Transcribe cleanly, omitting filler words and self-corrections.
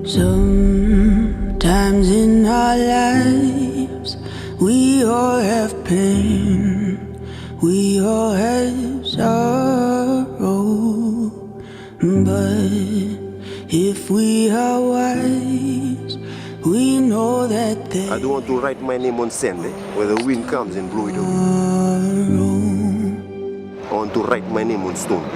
Sometimes in our lives, we all have pain, we all have sorrow. But if we are wise, we know that there I don't want to write my name on sand, where the wind comes and blow it away. I want to write my name on stone.